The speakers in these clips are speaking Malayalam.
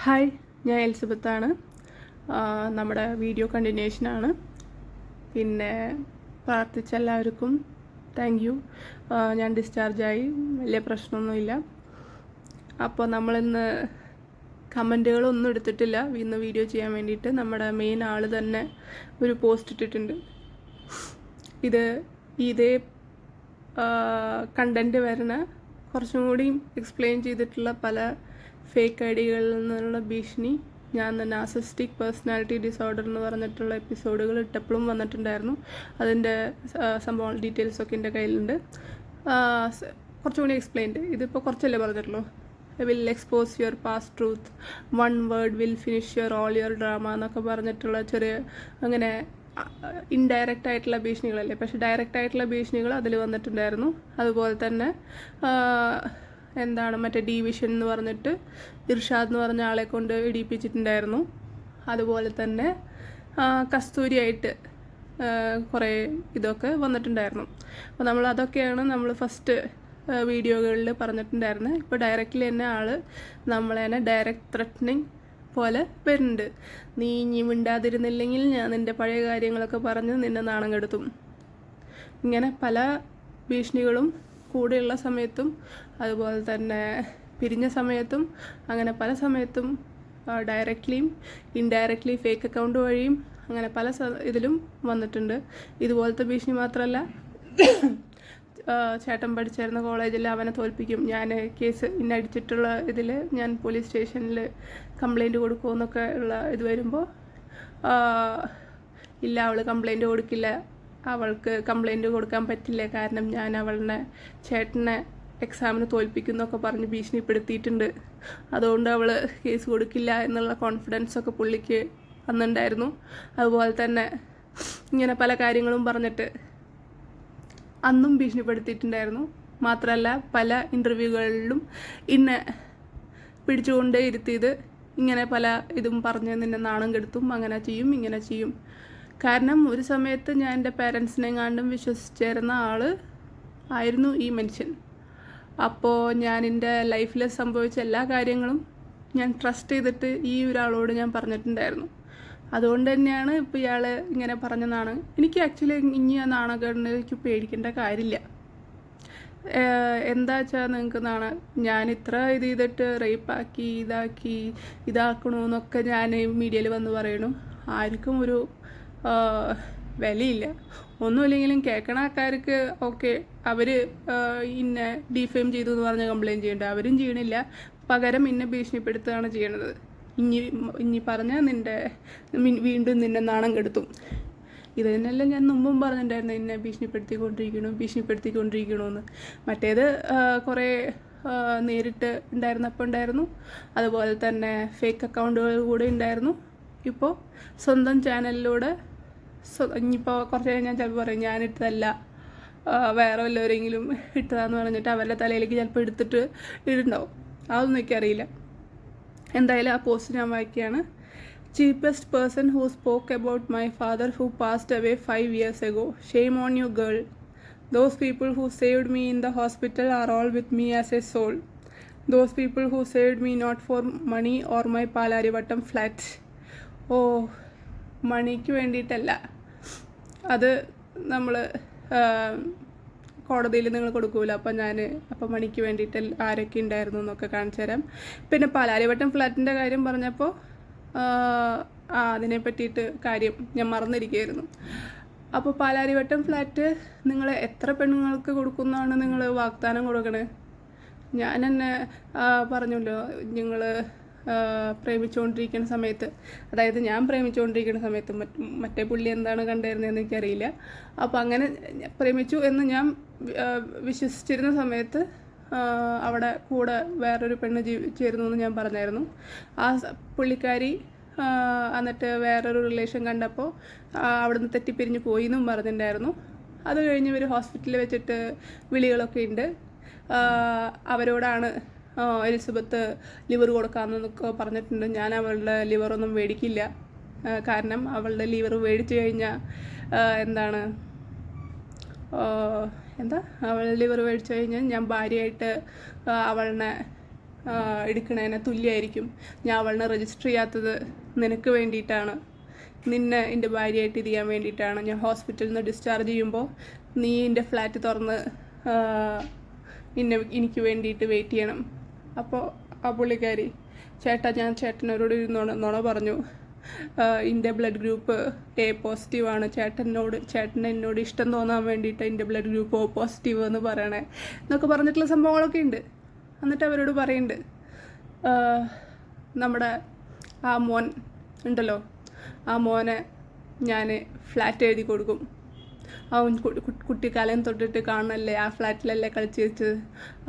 ഹായ്, ഞാൻ എലിസബത്താണ്. നമ്മുടെ വീഡിയോ കണ്ടിന്യൂഷനാണ്. പിന്നെ പ്രാർത്ഥിച്ച എല്ലാവർക്കും താങ്ക് യു. ഞാൻ ഡിസ്ചാർജായി, വലിയ പ്രശ്നമൊന്നുമില്ല. അപ്പോൾ നമ്മളിന്ന് കമൻറ്റുകളൊന്നും എടുത്തിട്ടില്ല. ഇന്ന് വീഡിയോ ചെയ്യാൻ വേണ്ടിയിട്ട് നമ്മുടെ മെയിൻ ആൾ തന്നെ ഒരു പോസ്റ്റ് ഇട്ടിട്ടുണ്ട്. ഇതേ കണ്ടൻറ്റ് വരുന്ന കുറച്ചും കൂടി എക്സ്പ്ലെയിൻ ചെയ്തിട്ടുള്ള പല ഫേക്ക് ഐഡികളിൽ നിന്നുള്ള ഭീഷണി ഞാൻ നാർസിസ്റ്റിക് പേഴ്സണാലിറ്റി ഡിസോർഡർ എന്ന് പറഞ്ഞിട്ടുള്ള എപ്പിസോഡുകൾ ഇട്ടപ്പോഴും വന്നിട്ടുണ്ടായിരുന്നു. അതിൻ്റെ സംഭവം ഡീറ്റെയിൽസൊക്കെ എൻ്റെ കയ്യിലുണ്ട്. കുറച്ചുകൂടി എക്സ്പ്ലെയിൻഡ് ഇതിപ്പോൾ കുറച്ചല്ലേ പറഞ്ഞിട്ടുള്ളൂ. Will expose your past truth, one word will finish your all your drama എന്നൊക്കെ പറഞ്ഞിട്ടുള്ള ചെറിയ അങ്ങനെ ഇൻഡയറക്റ്റ് ആയിട്ടുള്ള ഭീഷണികളല്ലേ, പക്ഷെ ഡയറക്റ്റ് ആയിട്ടുള്ള ഭീഷണികൾ അതിൽ വന്നിട്ടുണ്ടായിരുന്നു. അതുപോലെ തന്നെ മറ്റേ ഡിവിഷൻ എന്ന് പറഞ്ഞിട്ട് ഇർഷാദ് എന്ന് പറഞ്ഞ ആളെ കൊണ്ട് ഇടിപ്പിച്ചിട്ടുണ്ടായിരുന്നു. അതുപോലെ തന്നെ കസ്തൂരിയായിട്ട് കുറേ ഇതൊക്കെ വന്നിട്ടുണ്ടായിരുന്നു. അപ്പോൾ നമ്മൾ ഫസ്റ്റ് വീഡിയോകളിൽ പറഞ്ഞിട്ടുണ്ടായിരുന്നു. ഇപ്പോൾ ഡയറക്റ്റ്ലി തന്നെ ആൾ നമ്മളെ തന്നെ ഡയറക്റ്റ് ത്രെറ്റനിങ് പോലെ വരുന്നുണ്ട്. നീ ഇനി മിണ്ടാതിരുന്നില്ലെങ്കിൽ ഞാൻ നിൻ്റെ പഴയ കാര്യങ്ങളൊക്കെ പറഞ്ഞ് നിന്നെ നാണം കെടുത്തും. ഇങ്ങനെ പല ഭീഷണികളും കൂടെയുള്ള സമയത്തും അതുപോലെ തന്നെ പിരിഞ്ഞ സമയത്തും അങ്ങനെ പല സമയത്തും ഡയറക്റ്റ്ലിയും ഇൻഡയറക്റ്റ്ലി ഫേക്ക് അക്കൗണ്ട് വഴിയും അങ്ങനെ പല ഇതിലും വന്നിട്ടുണ്ട്. ഇതുപോലത്തെ ഭീഷണി മാത്രമല്ല, ചേട്ടൻ പഠിച്ചിരുന്ന കോളേജിൽ അവനെ തോൽപ്പിക്കും, ഞാൻ കേസ് ഇന്നടിച്ചിട്ടുള്ള ഇതിൽ ഞാൻ പോലീസ് സ്റ്റേഷനിൽ കംപ്ലൈൻറ്റ് കൊടുക്കുമെന്നൊക്കെ ഉള്ള ഇത് വരുമ്പോൾ ഇല്ല, അവൾ കംപ്ലൈൻറ്റ് കൊടുക്കില്ല, അവൾക്ക് കംപ്ലൈൻറ്റ് കൊടുക്കാൻ പറ്റില്ല, കാരണം ഞാൻ അവളുടെ ചേട്ടനെ എക്സാമിന് തോൽപ്പിക്കുന്നൊക്കെ പറഞ്ഞ് ഭീഷണിപ്പെടുത്തിയിട്ടുണ്ട്, അതുകൊണ്ട് അവൾ കേസ് കൊടുക്കില്ല എന്നുള്ള കോൺഫിഡൻസൊക്കെ പുള്ളിക്ക് അന്നുണ്ടായിരുന്നു. അതുപോലെ തന്നെ ഇങ്ങനെ പല കാര്യങ്ങളും പറഞ്ഞിട്ട് അന്നും ഭീഷണിപ്പെടുത്തിയിട്ടുണ്ടായിരുന്നു. മാത്രമല്ല പല ഇൻ്റർവ്യൂകളിലും ഇന്നെ പിടിച്ചുകൊണ്ട് ഇരുത്തിയത് ഇങ്ങനെ പല ഇതും പറഞ്ഞ് നിന്നെ നാണം കെടുത്തും, അങ്ങനെ ചെയ്യും ഇങ്ങനെ ചെയ്യും. കാരണം ഒരു സമയത്ത് ഞാൻ എൻ്റെ പേരൻസിനെങ്ങാണ്ടും വിശ്വസിച്ചിരുന്ന ആൾ ആയിരുന്നു ഈ മനുഷ്യൻ. അപ്പോൾ ഞാൻ എൻ്റെ ലൈഫിൽ സംഭവിച്ച എല്ലാ കാര്യങ്ങളും ഞാൻ ട്രസ്റ്റ് ചെയ്തിട്ട് ഈ ഒരാളോട് ഞാൻ പറഞ്ഞിട്ടുണ്ടായിരുന്നു. അതുകൊണ്ട് തന്നെയാണ് ഇപ്പോൾ ഇയാൾ ഇങ്ങനെ പറഞ്ഞതാണ്. എനിക്ക് ആക്ച്വലി ഇനി ആ നാണക്കേടിലേക്ക് പേടിക്കേണ്ട കാര്യമില്ല. എന്താ വെച്ചാൽ നിങ്ങൾക്ക് ഞാൻ ഇത്ര ഇത് ചെയ്തിട്ട് റേപ്പാക്കി ഇതാക്കണമെന്നൊക്കെ ഞാൻ മീഡിയയിൽ വന്ന് പറയണു. ആർക്കും ഒരു വിലയില്ല. ഒന്നുമില്ലെങ്കിലും കേൾക്കണ ആൾക്കാർക്ക് ഓക്കെ, അവർ ഇന്നെ ഡിഫെയിം ചെയ്തു എന്ന് പറഞ്ഞ് കംപ്ലയിൻറ്റ് ചെയ്യേണ്ടത് അവരും ചെയ്യണില്ല, പകരം ഇന്നെ ഭീഷണിപ്പെടുത്തുകയാണ് ചെയ്യണത്. ഇനി പറഞ്ഞാൽ വീണ്ടും നിന്നെ നാണം കെടുത്തും. ഇത് തന്നെയല്ല ഞാൻ മുമ്പും പറഞ്ഞിട്ടുണ്ടായിരുന്നു, എന്നെ ഭീഷണിപ്പെടുത്തിക്കൊണ്ടിരിക്കണമെന്ന്. മറ്റേത് കുറേ നേരിട്ട് ഉണ്ടായിരുന്നു, അതുപോലെ തന്നെ ഫേക്ക് അക്കൗണ്ടുകൾ കൂടെ ഉണ്ടായിരുന്നു. ഇപ്പോൾ സ്വന്തം ചാനലിലൂടെ ഇനിയിപ്പോൾ കുറച്ച് കഴിഞ്ഞാൽ ചിലപ്പോൾ പറയും ഞാനിട്ടതല്ല, വേറെ വല്ലവരെങ്കിലും ഇട്ടതാന്ന് പറഞ്ഞിട്ട് അവരുടെ തലയിലേക്ക് ചിലപ്പോൾ എടുത്തിട്ട് ഇടുണ്ടാവും. അതൊന്നും എനിക്കറിയില്ല. എന്തായാലും ആ പോസ്റ്റ് ഞാൻ വായിക്കുകയാണ്. Cheapest person who spoke about my father who passed away 5 years ago. Shame on you, girl. Those people who saved me in the hospital are all with me as a soul. Those people who saved me not for money or my Palarivattam flat. Oh, മണിക്ക് വേണ്ടിയിട്ടല്ല, അത് നമ്മൾ കോടതിയിൽ നിങ്ങൾ കൊടുക്കൂല. അപ്പം മണിക്ക് വേണ്ടിയിട്ട് ആരൊക്കെ ഉണ്ടായിരുന്നു എന്നൊക്കെ കാണിച്ചു തരാം. പിന്നെ പാലാരിവട്ടം ഫ്ലാറ്റിൻ്റെ കാര്യം പറഞ്ഞപ്പോൾ അതിനെ പറ്റിയിട്ട് കാര്യം ഞാൻ മറന്നിരിക്കുകയായിരുന്നു. അപ്പോൾ പാലാരിവട്ടം ഫ്ലാറ്റ് നിങ്ങൾ എത്ര പെണ്ണുങ്ങൾക്ക് കൊടുക്കുന്നതാണ് നിങ്ങൾ വാഗ്ദാനം കൊടുക്കണേ? ഞാൻ തന്നെ പറഞ്ഞല്ലോ, നിങ്ങൾ പ്രേമിച്ചുകൊണ്ടിരിക്കുന്ന സമയത്ത്, അതായത് ഞാൻ പ്രേമിച്ചുകൊണ്ടിരിക്കുന്ന സമയത്ത് മറ്റേ പുള്ളി എന്താണ് കണ്ടിരുന്നതെന്ന് എനിക്കറിയില്ല. അപ്പോൾ അങ്ങനെ പ്രേമിച്ചു എന്ന് ഞാൻ വിശ്വസിച്ചിരുന്ന സമയത്ത് അവിടെ കൂടെ വേറൊരു പെണ്ണ് ജീവിച്ചിരുന്നു എന്ന് ഞാൻ പറഞ്ഞായിരുന്നു. ആ പുള്ളിക്കാരി എന്നിട്ട് വേറൊരു റിലേഷൻ കണ്ടപ്പോൾ അവിടുന്ന് തെറ്റിപ്പിരിഞ്ഞ് പോയി എന്നും പറഞ്ഞിട്ടുണ്ടായിരുന്നു. അത് കഴിഞ്ഞ് ഇവർ ഹോസ്പിറ്റലിൽ വെച്ചിട്ട് വിളികളൊക്കെ ഉണ്ട്. അവരോടാണ് എലിസബത്ത് ലിവർ കൊടുക്കാമെന്നൊക്കെ പറഞ്ഞിട്ടുണ്ട്. ഞാൻ അവളുടെ ലിവറൊന്നും മേടിക്കില്ല, കാരണം അവളുടെ ലിവർ മേടിച്ചു കഴിഞ്ഞാൽ അവളുടെ ലിവർ മേടിച്ചു കഴിഞ്ഞാൽ ഞാൻ ഭാര്യയായിട്ട് അവളെ എടുക്കണതിന് തുല്യമായിരിക്കും. ഞാൻ അവളെ രജിസ്റ്റർ ചെയ്യാത്തത് നിനക്ക് വേണ്ടിയിട്ടാണ്, നിന്നെ എൻ്റെ ഭാര്യയായിട്ട് ഇത് ചെയ്യാൻ വേണ്ടിയിട്ടാണ്. ഞാൻ ഹോസ്പിറ്റലിൽ നിന്ന് ഡിസ്ചാർജ് ചെയ്യുമ്പോൾ നീ എൻ്റെ ഫ്ലാറ്റ് തുറന്ന് എനിക്ക് വേണ്ടിയിട്ട് വെയിറ്റ് ചെയ്യണം. അപ്പോൾ ആ പുള്ളിക്കാരി, ചേട്ടാ ഞാൻ ചേട്ടനോട് നുണ പറഞ്ഞു, എൻ്റെ ബ്ലഡ് ഗ്രൂപ്പ് എ പോസിറ്റീവാണ്, ചേട്ടൻ എന്നോട് ഇഷ്ടം തോന്നാൻ വേണ്ടിയിട്ട് എൻ്റെ ബ്ലഡ് ഗ്രൂപ്പ് O പോസിറ്റീവ് എന്ന് പറയണേ എന്നൊക്കെ പറഞ്ഞിട്ടുള്ള സംഭവങ്ങളൊക്കെ ഉണ്ട്. എന്നിട്ട് അവരോട് പറയുന്നുണ്ട്, നമ്മുടെ ആ മോൻ ഉണ്ടല്ലോ, ആ മോനെ ഞാൻ ഫ്ലാറ്റ് എഴുതി കൊടുക്കും. അവൻ കുട്ടിക്കാലം തൊട്ടിട്ട് കാണണല്ലേ, ആ ഫ്ലാറ്റിലല്ലേ കളിച്ച് വെച്ചത്,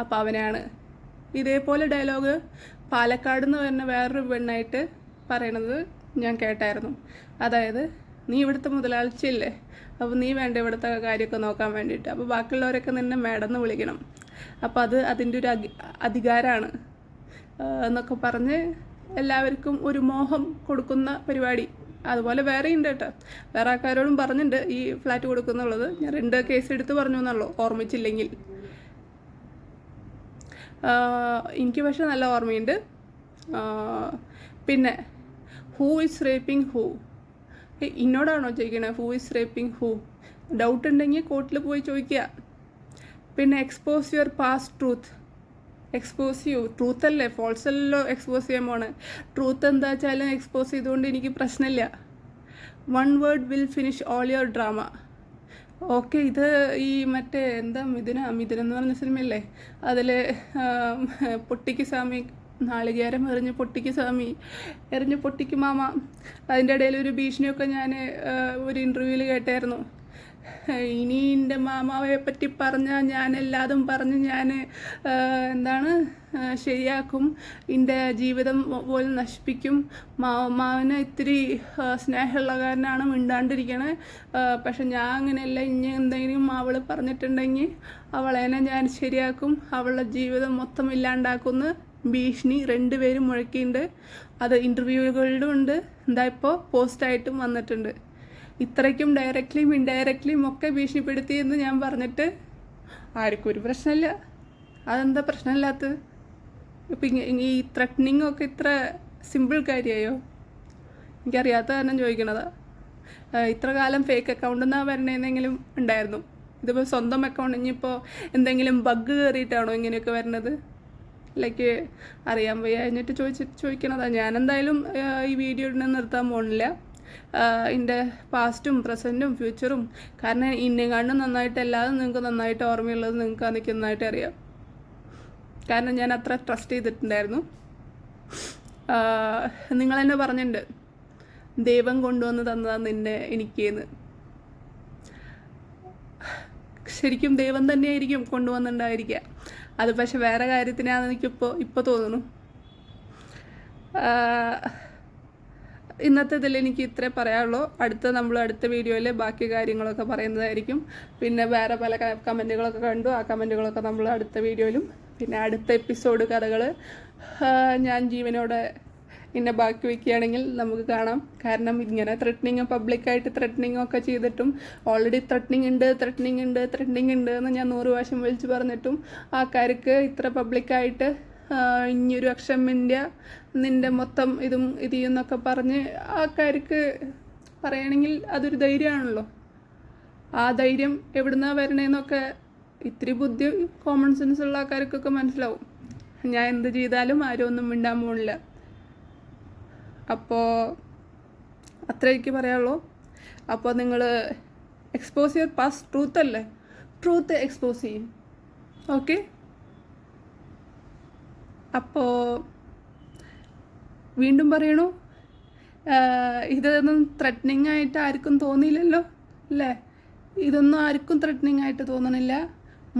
അപ്പോൾ അവനാണ്. ഇതേപോലെ ഡയലോഗ് പാലക്കാട് നിന്ന് വരുന്ന വേറൊരു പെണ്ണായിട്ട് പറയണത് ഞാൻ കേട്ടായിരുന്നു. അതായത്, നീ ഇവിടുത്തെ മുതലാളിച്ചല്ലേ, അപ്പോൾ നീ വേണ്ട ഇവിടുത്തെ കാര്യമൊക്കെ നോക്കാൻ വേണ്ടിയിട്ട്, അപ്പോൾ ബാക്കിയുള്ളവരൊക്കെ നിന്നെ മേഡം എന്ന് വിളിക്കണം, അപ്പോൾ അതിൻ്റെ ഒരു അധികാരമാണ് എന്നൊക്കെ പറഞ്ഞ് എല്ലാവർക്കും ഒരു മോഹം കൊടുക്കുന്ന പരിപാടി. അതുപോലെ വേറെ ഉണ്ട് കേട്ടോ, വേറെ ആൾക്കാരോടും പറഞ്ഞിട്ടുണ്ട് ഈ ഫ്ലാറ്റ് കൊടുക്കുന്നുള്ളത്. ഞാൻ 2 കേസ് എടുത്ത് പറഞ്ഞു എന്നുള്ളൂ, ഓർമ്മിച്ചില്ലെങ്കിൽ. എനിക്ക് പക്ഷെ നല്ല ഓർമ്മയുണ്ട്. പിന്നെ ഹൂ ഈസ് റേപ്പിംഗ് ഹൂ, ഇന്നോടാണോ ചോദിക്കണേ who is raping who? Doubt ഉണ്ടെങ്കിൽ കോർട്ടിൽ പോയി ചോദിക്കുക. പിന്നെ expose your past truth. Expose ചെയ്യൂ, ട്രൂത്ത് അല്ലേ, ഫോൾസ് അല്ലല്ലോ എക്സ്പോസ് ചെയ്യാൻ പോണേ. ട്രൂത്ത് എന്താ വെച്ചാലും എക്സ്പോസ് ചെയ്തുകൊണ്ട് എനിക്ക് പ്രശ്നമില്ല. 1 word will finish all your drama. Okay, ഇത് ഈ മറ്റേ എന്താ മിഥുനം എന്ന് പറഞ്ഞ സിനിമയല്ലേ, അതിൽ പൊട്ടിക്ക് സ്വാമി നാളികേരം എറിഞ്ഞ് പൊട്ടിക്ക് സ്വാമി എറിഞ്ഞ് പൊട്ടിക്ക് മാമ, അതിൻ്റെ ഇടയിൽ ഒരു ഭീഷണിയൊക്കെ ഞാൻ ഒരു ഇൻ്റർവ്യൂവിൽ കേട്ടായിരുന്നു. ഇനി എൻ്റെ മാമാവെ പറ്റി പറഞ്ഞാൽ ഞാൻ എല്ലാതും പറഞ്ഞ് ഞാൻ ശരിയാക്കും, എൻ്റെ ജീവിതം പോലും നശിപ്പിക്കും, മാവന് ഇത്തിരി സ്നേഹമുള്ള കാരനാണ് മിണ്ടാണ്ടിരിക്കണേ, പക്ഷെ ഞാൻ അങ്ങനെയല്ല, ഇനി എന്തെങ്കിലും അവൾ പറഞ്ഞിട്ടുണ്ടെങ്കിൽ അവളെന്നെ ഞാൻ ശരിയാക്കും, അവളുടെ ജീവിതം മൊത്തം ഇല്ലാണ്ടാക്കുമെന്ന് ഭീഷണി 2 പേരും മുഴക്കിയിട്ടുണ്ട്. അത് ഇൻ്റർവ്യൂകളിലും ഉണ്ട്, എന്താ ഇപ്പോൾ പോസ്റ്റായിട്ടും വന്നിട്ടുണ്ട്. ഇത്രയ്ക്കും ഡയറക്റ്റ്ലിയും ഇൻഡയറക്റ്റ്ലിയും ഒക്കെ ഭീഷണിപ്പെടുത്തിയെന്ന് ഞാൻ പറഞ്ഞിട്ട് ആർക്കും ഒരു പ്രശ്നമില്ല. അതെന്താ പ്രശ്നമില്ലാത്തത്? ഇപ്പം ഈ ത്രെറ്റനിങ് ഒക്കെ ഇത്ര സിമ്പിൾ കാര്യമായോ? എനിക്കറിയാത്ത കാരണം ചോദിക്കണതാ. ഇത്ര കാലം ഫേക്ക് അക്കൗണ്ടിൽ നിന്നാണ് വരണതെന്നെങ്കിലും ഉണ്ടായിരുന്നു. ഇതിപ്പോൾ സ്വന്തം അക്കൗണ്ട്, ഇനിയിപ്പോൾ എന്തെങ്കിലും ബഗ് കയറിയിട്ടാണോ ഇങ്ങനെയൊക്കെ വരുന്നത്? ലൈക്ക് അറിയാൻ വയ്യ കഴിഞ്ഞിട്ട് ചോദിക്കണതാണ്. ഞാനെന്തായാലും ഈ വീഡിയോ നിർത്താൻ പോകുന്നില്ല. എൻ്റെ പാസ്റ്റും പ്രസൻറ്റും ഫ്യൂച്ചറും, കാരണം ഇന്നെങ്ങാണ്ടും നന്നായിട്ട് എല്ലാതും നിങ്ങൾക്ക് നന്നായിട്ട് ഓർമ്മയുള്ളത് നിങ്ങൾക്ക് അതൊക്കെ നന്നായിട്ട് അറിയാം. കാരണം ഞാൻ അത്ര ട്രസ്റ്റ് ചെയ്തിട്ടുണ്ടായിരുന്നു. നിങ്ങളെന്നെ പറഞ്ഞിട്ടുണ്ട്, ദൈവം കൊണ്ടുവന്ന് തന്നതാണ് നിന്നെ എനിക്കെന്ന്. ശരിക്കും ദൈവം തന്നെയായിരിക്കും കൊണ്ടുവന്നിട്ടുണ്ടായിരിക്കുക. അത് പക്ഷെ വേറെ കാര്യത്തിനാണെന്ന് എനിക്കിപ്പോൾ തോന്നുന്നു. ഇന്നത്തെ ഇതിൽ എനിക്ക് ഇത്രേ പറയാനുള്ളൂ. അടുത്ത വീഡിയോയിൽ ബാക്കി കാര്യങ്ങളൊക്കെ പറയുന്നതായിരിക്കും. പിന്നെ വേറെ പല കമൻറ്റുകളൊക്കെ കണ്ടു, ആ കമൻറ്റുകളൊക്കെ നമ്മൾ അടുത്ത വീഡിയോയിലും, പിന്നെ അടുത്ത എപ്പിസോഡ് കഥകൾ ഞാൻ ജീവനോടെ എന്നെ ബാക്കി വയ്ക്കുകയാണെങ്കിൽ നമുക്ക് കാണാം. കാരണം ഇങ്ങനെ പബ്ലിക്കായിട്ട് ത്രെറ്റനിങ് ഒക്കെ ചെയ്തിട്ടും, ഓൾറെഡി ത്രെറ്റനിങ് ഉണ്ട് എന്ന് ഞാൻ 100 പ്രാവശ്യം വിളിച്ച് പറഞ്ഞിട്ടും ആൾക്കാർക്ക് ഇത്ര പബ്ലിക്കായിട്ട് ഇനിയൊരു അക്ഷരം നിൻ്റെ മൊത്തം ഇത് ചെയ്യുന്നൊക്കെ പറഞ്ഞ് ആൾക്കാർക്ക് പറയണമെങ്കിൽ അതൊരു ധൈര്യമാണല്ലോ. ആ ധൈര്യം എവിടുന്നാണ് വരണേന്നൊക്കെ ഇത്തിരി ബുദ്ധി കോമൺ സെൻസ് ഉള്ള ആൾക്കാർക്കൊക്കെ മനസ്സിലാവും. ഞാൻ എന്ത് ചെയ്താലും ആരും ഒന്നും മിണ്ടാൻ പോണില്ല. അപ്പോൾ അത്ര എനിക്ക് പറയാനുള്ളൂ. അപ്പോൾ നിങ്ങൾ എക്സ്പോസ് യുവർ പാസ്റ്റ് ട്രൂത്ത് അല്ലേ, ട്രൂത്ത് എക്സ്പോസ് ചെയ്യും. ഓക്കെ, അപ്പോൾ വീണ്ടും പറയണു, ഇതൊന്നും ത്രെറ്റനിങ് ആയിട്ട് ആർക്കും തോന്നിയില്ലല്ലോ അല്ലേ? ഇതൊന്നും ആർക്കും ത്രെറ്റനിങ് ആയിട്ട് തോന്നണില്ല.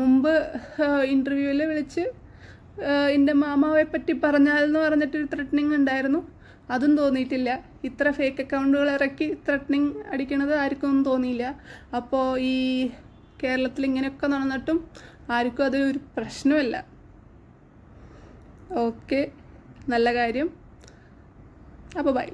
മുമ്പ് ഇൻ്റർവ്യൂവിൽ വിളിച്ച് എൻ്റെ മാമാവെ പറ്റി പറഞ്ഞാലെന്ന് പറഞ്ഞിട്ടൊരു ത്രെറ്റനിങ് ഉണ്ടായിരുന്നു, അതും തോന്നിയിട്ടില്ല. ഇത്ര ഫേക്ക് അക്കൗണ്ടുകൾ ഇറക്കി ത്രെറ്റനിങ് അടിക്കണത് ആർക്കും ഒന്നും തോന്നിയില്ല. അപ്പോൾ ഈ കേരളത്തിൽ ഇങ്ങനെയൊക്കെ നടന്നിട്ടും ആർക്കും അതൊരു പ്രശ്നമല്ല. ഓക്കെ, നല്ല കാര്യം. അപ്പോൾ ബൈ.